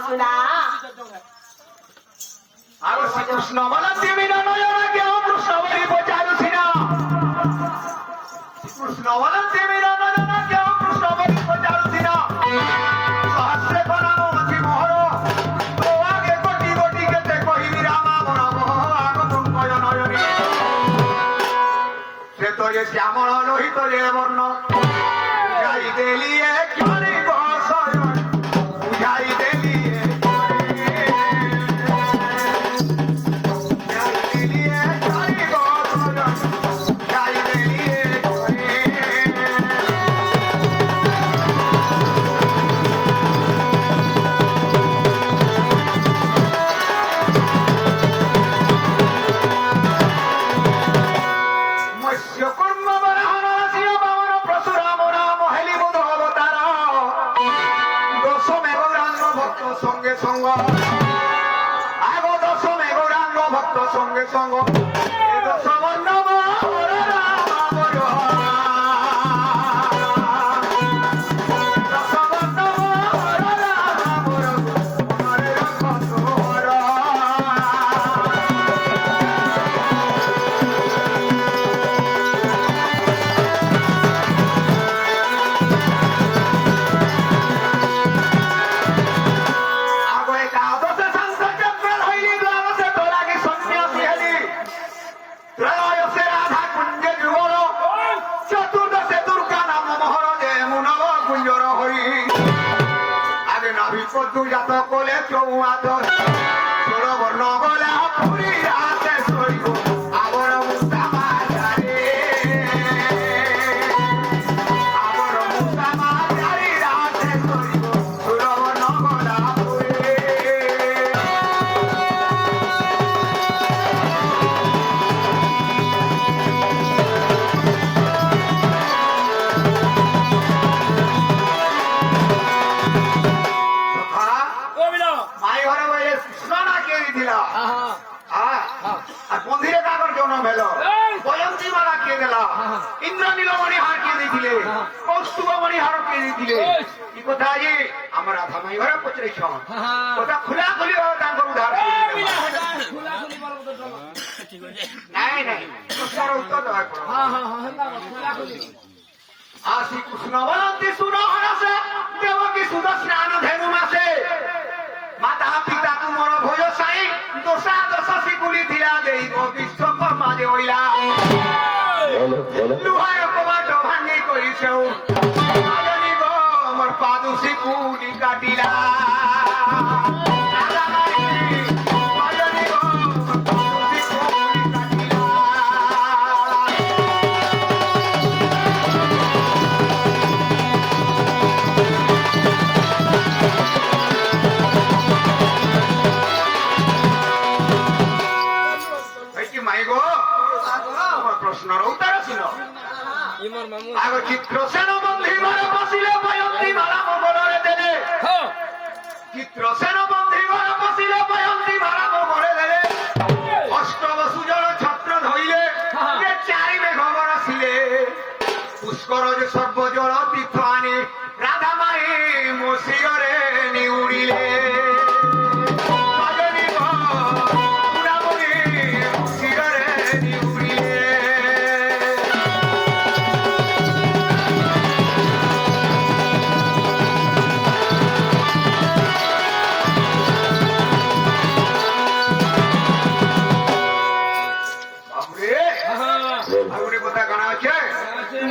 सुना आरो श्री कृष्ण मला देवी नयना केव कृष्ण बरी बचारू सिना कृष्ण मला देवी नयना केव कृष्ण बरी बचारू सिना सहस्रे बनाओ मति मोहर तो आगे कोटि कोटि केते कहिबी रामा मोर मोह आगो तुम कय नयनी से तो ये श्यामल लोहित रे वर्ण जाई देलिए क्यों बसय बुझाई देलिए সঙ্গে সঙ্গ আগো দশমে গৌরাঙ্গ ভক্ত সঙ্গে সঙ্গ দশবর্ণ জাত কোলে চৌহাত ষোড়বর্ণ গলা পুরী রাতে শৈব আবর মুক্তা মাঝারে আবর মুক্তা মাঝারি রাতে শৈব ষোড়বর্ণ গলা পুরী আর মন্দিরে কাগর জন্ম হলো বয়ন্তী মালা কে দিল ইন্দ্রনীলমণি হার কে দিয়েছিলে কৌস্তুভমণি হার কে দিয়েছিলে কি কথা যে আমার রাধামাই ঘরে পচরেছ ওটা খোলা খুলি হবে তাঙ্কর উদ্ধার নাই নাই প্রশ্নের উত্তর দেওয়ার পর আসি কৃষ্ণ বলন্তি শুন হরসে দেবকী সুদস্নান ধেনু মাসে মাতা পিতা তুমর ভোজ সাই দোষা দোষ শিকুলি থিলা দেইব বিশ্বকর্মা যে হইলা লুহার কবাট ভাঙি করিছেও জানিব আমার পাদু শিকুলি কাটিলা আগে চিত্রসেন বন্ধি ঘরে বসিলে বয়ন্তী মালা মোগলরে দেলে চিত্রসেন বন্ধি ঘরে বসিলে বয়ন্তী মালা মোগলে দেলে অষ্টম সুজল ছত্র ধইলে চারি মেঘ বরসিলে পুষ্কর যে সর্বজল তীর্থ আনি রাধা মাই মশিরে নিউড়িলে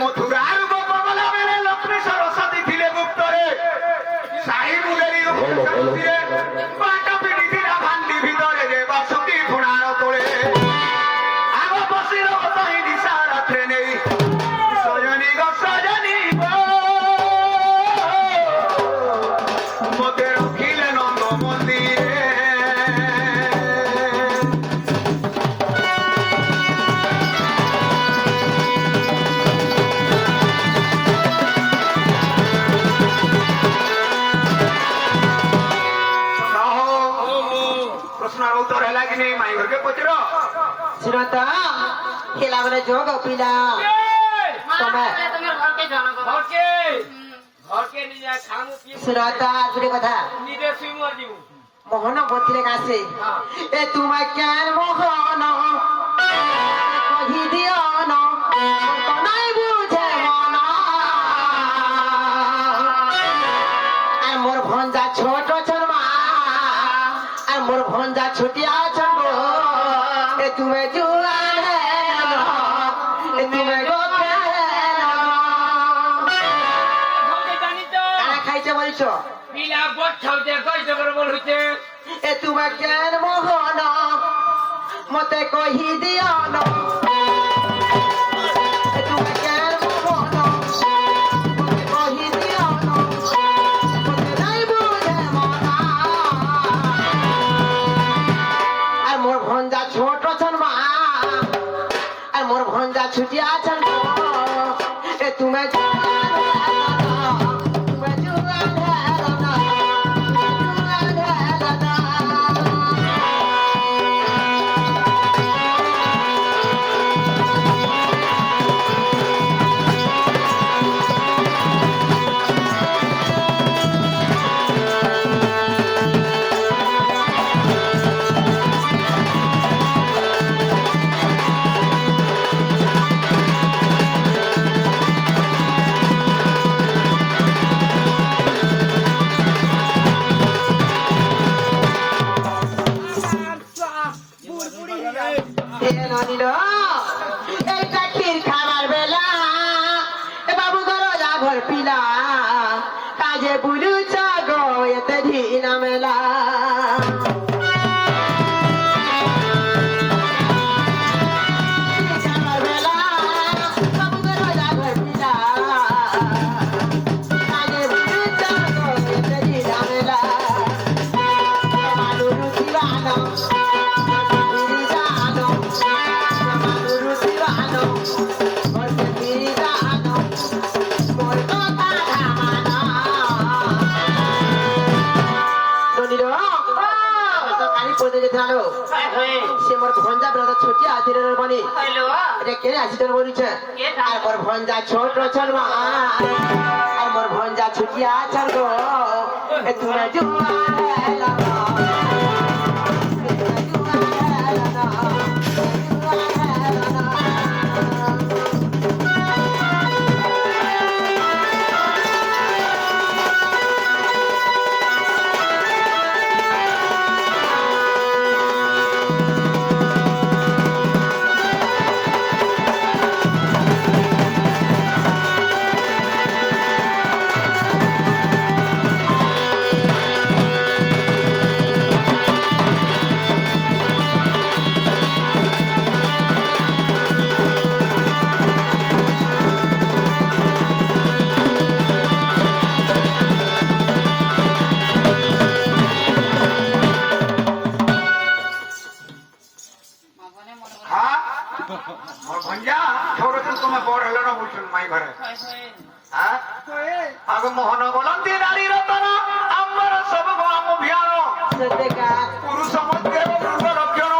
মথুরার গোপবলা মেলে লক্ষ্মী সরস্বতী ছিলে গুপ্তরে সাহি মুলেরি পাটা পিটি ଥିଲା ভান্ডি ভিতরে যে বাসুকি ঘোড়ার তোড়ে আগ বসিল তহি দিশা রাত্রে নেই সজনী গো সজনী মতে রখিলে নন্দ মন্দিরে सुनता खेला बने जो गपिला तुम्हें घर के जाना घर के ঘরকে নিয়ে যা খামু কি শুনতা দুটো কথা নিজে সুইমর দিব মোহন বতিরে কাছে এ তোমায় কেন মোহন কহি দিও না তো নাই বুঝে মন আর মোর ভঞ্জা ছোট ছমা আর মোর ভঞ্জা ছুটিয়া ছম এ তুমি জুয়ান এ তুমি গোপে ঘরকে জানি তো কারা খাইছে বলছো পিলা বট খাওতে কইতে করে বলুতে এ তুমি কেন মোহন মতে কহি দিও না এ তুমি কেন মোহন মতে কহি দিও না মতে নাই বুঝে মন আর মোর ভঞ্জা ছোট ছনমা আর মোর ভঞ্জা ছুটি আছেন এ তুমি এইটা ক্ষীর খাবার বেলা এ বাবু ধরো যা ঘর পিলা কাজে বুলুছ গো এতে ঢিনা মেলা খাবার বেলা বাবু ধরো যা ঘর পিলা কাজে বুলুছ গো এতে ঢিনা মেলা আলু রুটি বানো সে মোর ভঞ্জা ব্রত ছোটি আধির বনি এটা কে আসিতর বলিছে আর মোর ভঞ্জা ছোট ছল মা আর মোর ভঞ্জা ছুটি আছল গো এ তুমি জুয়া হ্যাঁ মোর ভঞ্জা ছোট ছোট তোমার বড় হলো না বলছেন মাই ঘরে হ্যাঁ আগে মোহন বলন্তি নারী রতন আমার সব গম অভিযান পুরুষ মধ্যে পূর্ব লক্ষণ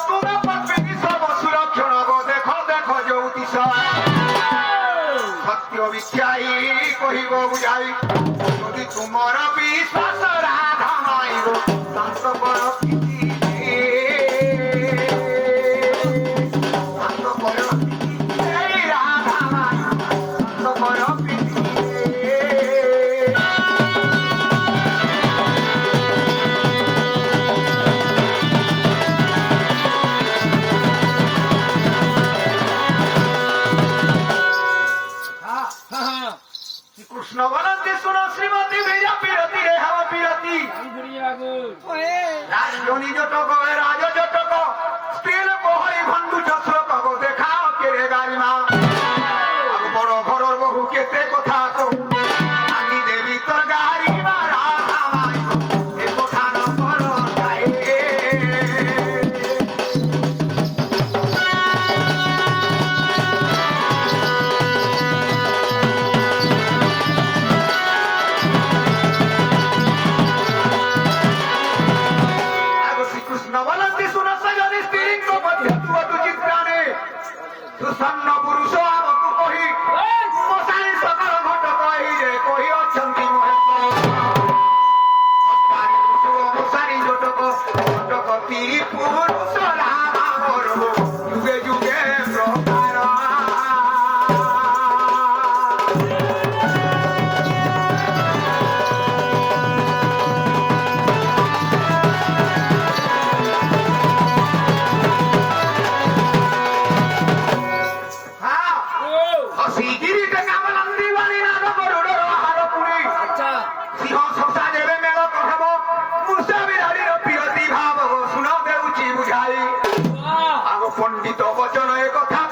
তুমি পদ্মিনী সর্ব সুরক্ষণ গো দেখো দেখো জ্যোতিষ সত্য মিথ্যাই কহিব বুঝাই যদি তোমার বিশ্বাস রাধা মাইব শান্ত কর কৃষ্ণ বলন্তি শুনো শ্রীমতী বিজা পিরতি রে হাওয়া পিরতি রাজনী জটক রাজ জটক স্ত্রীর বহরি ভণ্ডু চক্র কব দেখাও কে রে গারিমা বড় ঘরর বহু কেতে কথা তো আমি দেবী তোর গারিমা রাধা মাই এ কথা ন করো যায় সুসন্ন পুরুষ আমକୁ କହି ମଶାଣି ସକାଳ ଘଟ କହି ଯେ କହି ଅଛ কথা